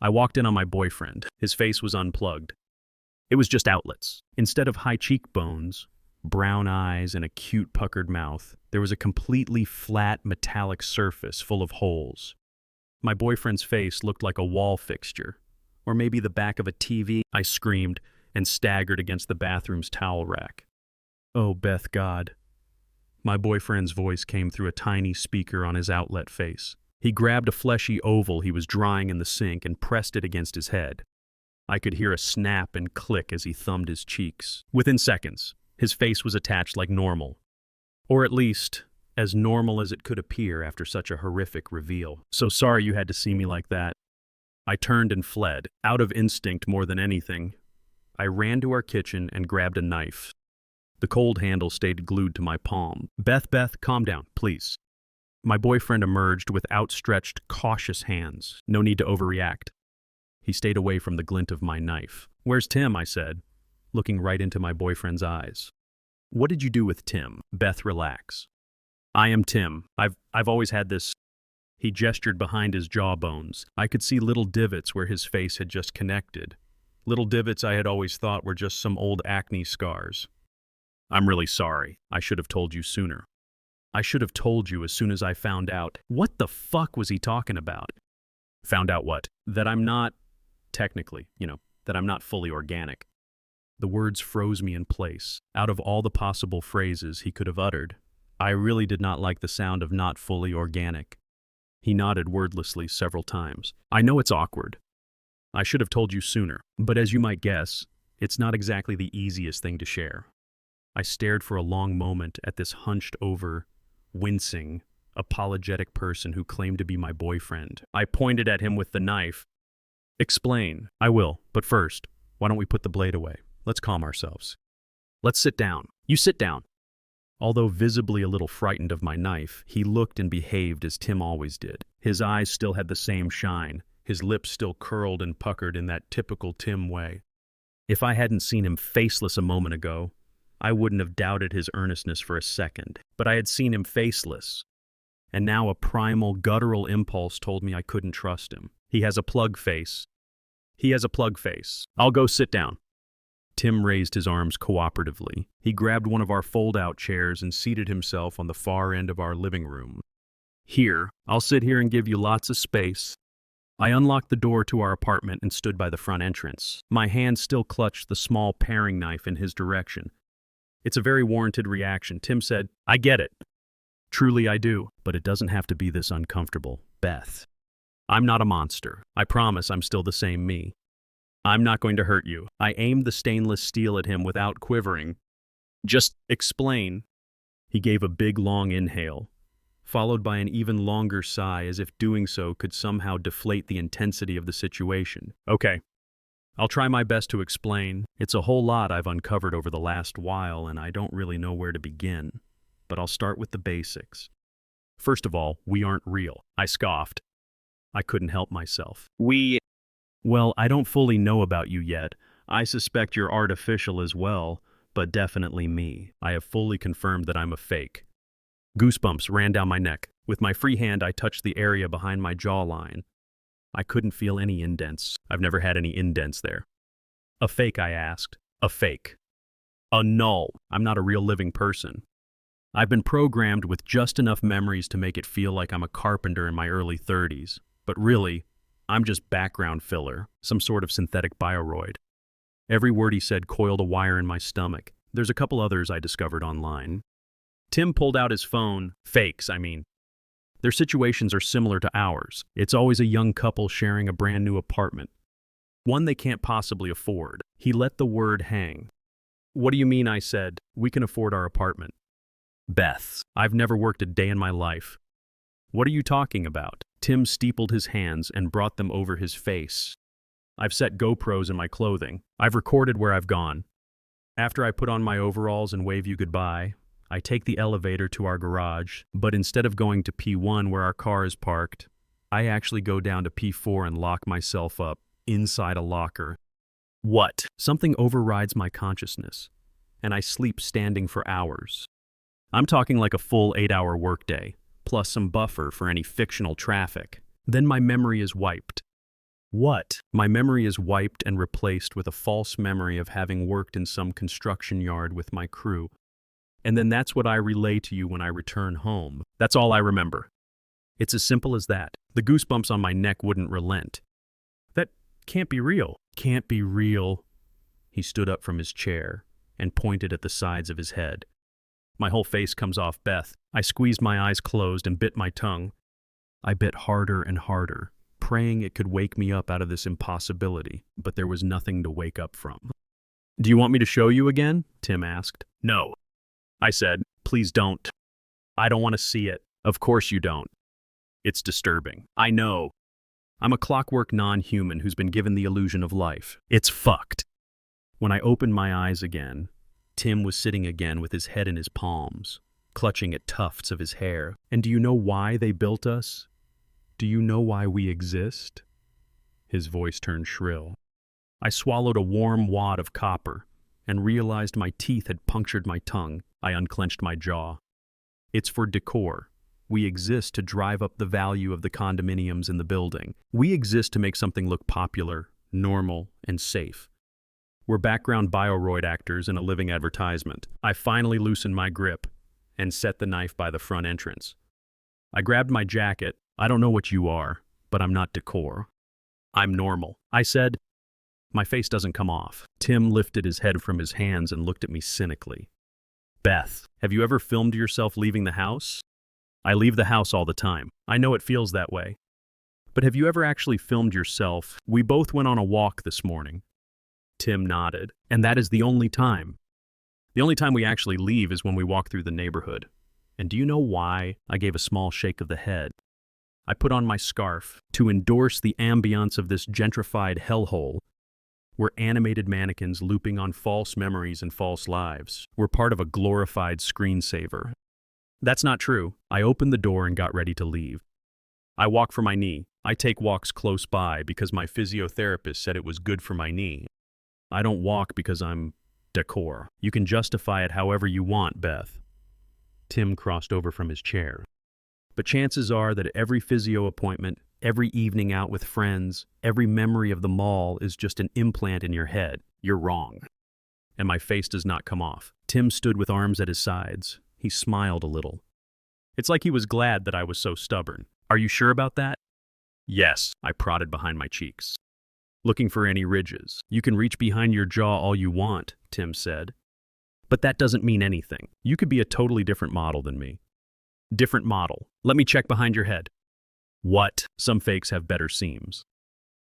I walked in on my boyfriend. His face was unplugged. It was just outlets. Instead of high cheekbones, brown eyes, and a cute puckered mouth, there was a completely flat metallic surface full of holes. My boyfriend's face looked like a wall fixture, or maybe the back of a TV. I screamed and staggered against the bathroom's towel rack. Oh, Beth God. My boyfriend's voice came through a tiny speaker on his outlet face. He grabbed a fleshy oval he was drying in the sink and pressed it against his head. I could hear a snap and click as he thumbed his cheeks. Within seconds, his face was attached like normal. Or at least, as normal as it could appear after such a horrific reveal. So sorry you had to see me like that. I turned and fled, out of instinct more than anything. I ran to our kitchen and grabbed a knife. The cold handle stayed glued to my palm. Beth, calm down, please. My boyfriend emerged with outstretched, cautious hands. No need to overreact. He stayed away from the glint of my knife. Where's Tim? I said, looking right into my boyfriend's eyes. What did you do with Tim? Beth, relax. I am Tim. I've always had this. He gestured behind his jawbones. I could see little divots where his face had just connected. Little divots I had always thought were just some old acne scars. I'm really sorry. I should have told you sooner. I should have told you as soon as I found out. What the fuck was he talking about? Found out what? That I'm not, technically, that I'm not fully organic. The words froze me in place. Out of all the possible phrases he could have uttered, I really did not like the sound of not fully organic. He nodded wordlessly several times. I know it's awkward. I should have told you sooner, but as you might guess, it's not exactly the easiest thing to share. I stared for a long moment at this hunched-over, wincing, apologetic person who claimed to be my boyfriend. I pointed at him with the knife. Explain. I will, but first, why don't we put the blade away? Let's calm ourselves. Let's sit down. You sit down. Although visibly a little frightened of my knife, he looked and behaved as Tim always did. His eyes still had the same shine, his lips still curled and puckered in that typical Tim way. If I hadn't seen him faceless a moment ago, I wouldn't have doubted his earnestness for a second, but I had seen him faceless. And now a primal, guttural impulse told me I couldn't trust him. He has a plug face. I'll go sit down. Tim raised his arms cooperatively. He grabbed one of our fold-out chairs and seated himself on the far end of our living room. Here, I'll sit here and give you lots of space. I unlocked the door to our apartment and stood by the front entrance. My hand still clutched the small paring knife in his direction. It's a very warranted reaction. Tim said, I get it. Truly I do, but it doesn't have to be this uncomfortable. Beth, I'm not a monster. I promise I'm still the same me. I'm not going to hurt you. I aimed the stainless steel at him without quivering. Just explain. He gave a big, long inhale, followed by an even longer sigh as if doing so could somehow deflate the intensity of the situation. Okay. I'll try my best to explain. It's a whole lot I've uncovered over the last while, and I don't really know where to begin. But I'll start with the basics. First of all, we aren't real. I scoffed. I couldn't help myself. Well, I don't fully know about you yet. I suspect you're artificial as well, but definitely me. I have fully confirmed that I'm a fake. Goosebumps ran down my neck. With my free hand, I touched the area behind my jawline. I couldn't feel any indents. I've never had any indents there. A fake, I asked. A fake. A null. I'm not a real living person. I've been programmed with just enough memories to make it feel like I'm a carpenter in my early 30s. But really, I'm just background filler, some sort of synthetic bioroid. Every word he said coiled a wire in my stomach. There's a couple others I discovered online. Tim pulled out his phone. Fakes, I mean. Their situations are similar to ours. It's always a young couple sharing a brand new apartment. One they can't possibly afford. He let the word hang. What do you mean? I said. We can afford our apartment. Beth, I've never worked a day in my life. What are you talking about? Tim steepled his hands and brought them over his face. I've set GoPros in my clothing. I've recorded where I've gone. After I put on my overalls and wave you goodbye, I take the elevator to our garage, but instead of going to P1 where our car is parked, I actually go down to P4 and lock myself up inside a locker. What? Something overrides my consciousness, and I sleep standing for hours. I'm talking like a full 8-hour workday, plus some buffer for any fictional traffic. Then my memory is wiped. What? My memory is wiped and replaced with a false memory of having worked in some construction yard with my crew. And then that's what I relay to you when I return home. That's all I remember. It's as simple as that. The goosebumps on my neck wouldn't relent. That can't be real. Can't be real. He stood up from his chair and pointed at the sides of his head. My whole face comes off Beth. I squeezed my eyes closed and bit my tongue. I bit harder and harder, praying it could wake me up out of this impossibility, but there was nothing to wake up from. Do you want me to show you again? Tim asked. No. I said, please don't. I don't want to see it. Of course you don't. It's disturbing. I know. I'm a clockwork non-human who's been given the illusion of life. It's fucked. When I opened my eyes again, Tim was sitting again with his head in his palms, clutching at tufts of his hair. And do you know why they built us? Do you know why we exist? His voice turned shrill. I swallowed a warm wad of copper and realized my teeth had punctured my tongue. I unclenched my jaw. It's for decor. We exist to drive up the value of the condominiums in the building. We exist to make something look popular, normal, and safe. We're background Bioroid actors in a living advertisement. I finally loosened my grip and set the knife by the front entrance. I grabbed my jacket. I don't know what you are, but I'm not decor. I'm normal. I said, my face doesn't come off. Tim lifted his head from his hands and looked at me cynically. Beth, have you ever filmed yourself leaving the house? I leave the house all the time. I know it feels that way. But have you ever actually filmed yourself? We both went on a walk this morning. Tim nodded. And that is the only time. The only time we actually leave is when we walk through the neighborhood. And do you know why? I gave a small shake of the head. I put on my scarf to endorse the ambiance of this gentrified hellhole. We're animated mannequins looping on false memories and false lives. We're part of a glorified screensaver. That's not true. I opened the door and got ready to leave. I walk for my knee. I take walks close by because my physiotherapist said it was good for my knee. I don't walk because I'm decor. You can justify it however you want, Beth. Tim crossed over from his chair. But chances are that every physio appointment, every evening out with friends, every memory of the mall is just an implant in your head. You're wrong. And my face does not come off. Tim stood with arms at his sides. He smiled a little. It's like he was glad that I was so stubborn. Are you sure about that? Yes, I prodded behind my cheeks. Looking for any ridges. You can reach behind your jaw all you want, Tim said. But that doesn't mean anything. You could be a totally different model than me. Different model. Let me check behind your head. What? Some fakes have better seams.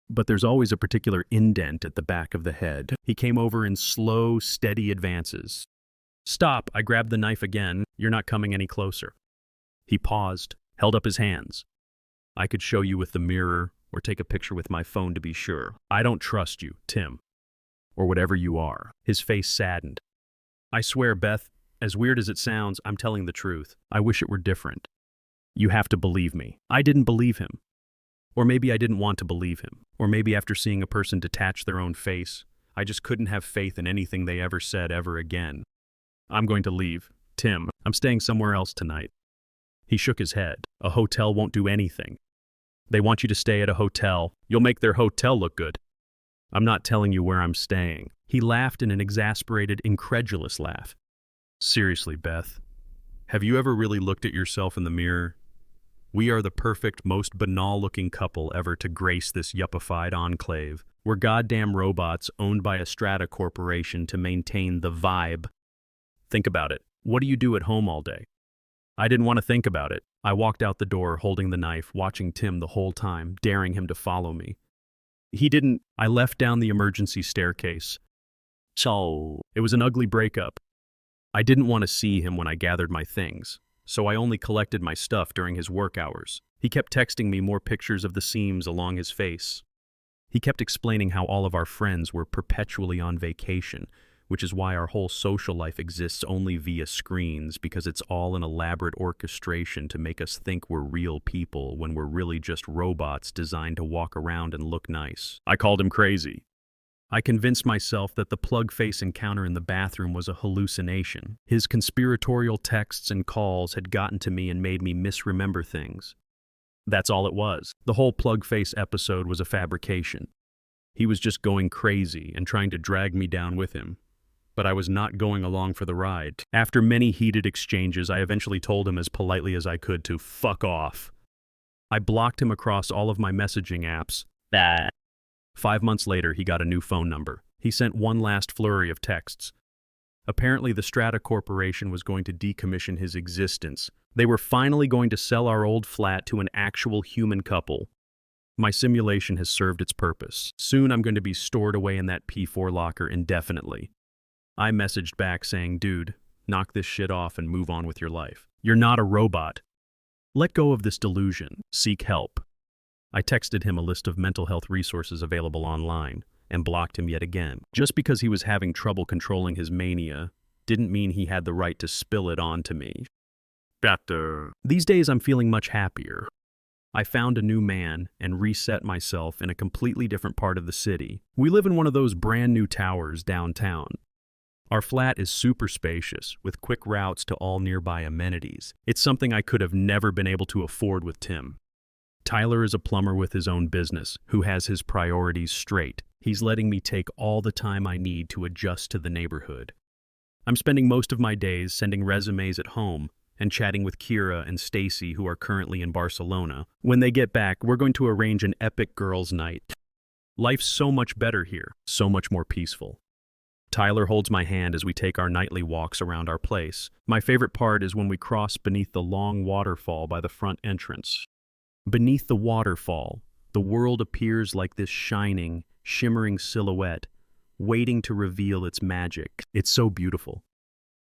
But there's always a particular indent at the back of the head. He came over in slow, steady advances. Stop, I grabbed the knife again. You're not coming any closer. He paused, held up his hands. I could show you with the mirror or take a picture with my phone to be sure. I don't trust you, Tim. Or whatever you are. His face saddened. I swear, Beth, as weird as it sounds, I'm telling the truth. I wish it were different. You have to believe me. I didn't believe him. Or maybe I didn't want to believe him. Or maybe after seeing a person detach their own face, I just couldn't have faith in anything they ever said ever again. I'm going to leave. Tim, I'm staying somewhere else tonight. He shook his head. A hotel won't do anything. They want you to stay at a hotel. You'll make their hotel look good. I'm not telling you where I'm staying. He laughed in an exasperated, incredulous laugh. Seriously, Beth, have you ever really looked at yourself in the mirror? We are the perfect, most banal-looking couple ever to grace this yuppified enclave. We're goddamn robots owned by a strata corporation to maintain the vibe. Think about it. What do you do at home all day? I didn't want to think about it. I walked out the door holding the knife, watching Tim the whole time, daring him to follow me. He didn't. I left down the emergency staircase. So, it was an ugly breakup. I didn't want to see him when I gathered my things, so I only collected my stuff during his work hours. He kept texting me more pictures of the seams along his face. He kept explaining how all of our friends were perpetually on vacation, which is why our whole social life exists only via screens, because it's all an elaborate orchestration to make us think we're real people when we're really just robots designed to walk around and look nice. I called him crazy. I convinced myself that the plug face encounter in the bathroom was a hallucination. His conspiratorial texts and calls had gotten to me and made me misremember things. That's all it was. The whole plug face episode was a fabrication. He was just going crazy and trying to drag me down with him. But I was not going along for the ride. After many heated exchanges, I eventually told him as politely as I could to fuck off. I blocked him across all of my messaging apps. 5 months later, he got a new phone number. He sent one last flurry of texts. Apparently, the Strata Corporation was going to decommission his existence. They were finally going to sell our old flat to an actual human couple. My simulation has served its purpose. Soon I'm going to be stored away in that P4 locker indefinitely. I messaged back saying, dude, knock this shit off and move on with your life. You're not a robot. Let go of this delusion. Seek help. I texted him a list of mental health resources available online and blocked him yet again. Just because he was having trouble controlling his mania didn't mean he had the right to spill it on to me. Better. These days I'm feeling much happier. I found a new man and reset myself in a completely different part of the city. We live in one of those brand new towers downtown. Our flat is super spacious, with quick routes to all nearby amenities. It's something I could have never been able to afford with Tim. Tyler is a plumber with his own business, who has his priorities straight. He's letting me take all the time I need to adjust to the neighborhood. I'm spending most of my days sending resumes at home and chatting with Kira and Stacy, who are currently in Barcelona. When they get back, we're going to arrange an epic girls' night. Life's so much better here, so much more peaceful. Tyler holds my hand as we take our nightly walks around our place. My favorite part is when we cross beneath the long waterfall by the front entrance. Beneath the waterfall, the world appears like this shining, shimmering silhouette, waiting to reveal its magic. It's so beautiful.